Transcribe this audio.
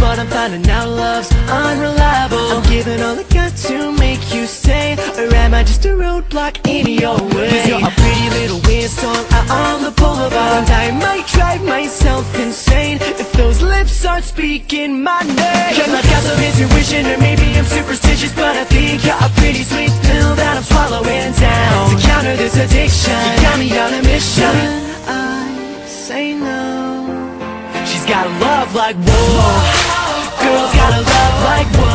but I'm finding out love's unreliable. I'm giving all I got to make you stay, or am I just a roadblock in your way? 'Cause you're a pretty little windstorm out on the boulevard, and I might drive myself insane if those lips aren't speaking my name. 'Cause I've got some intuition, or maybe I'm superstitious, but I think you're a pretty sweet pill that I'm swallowing down to counter this addiction. You got me on a mission. I say no. She's got a love like whoa. Girls got a love like whoa.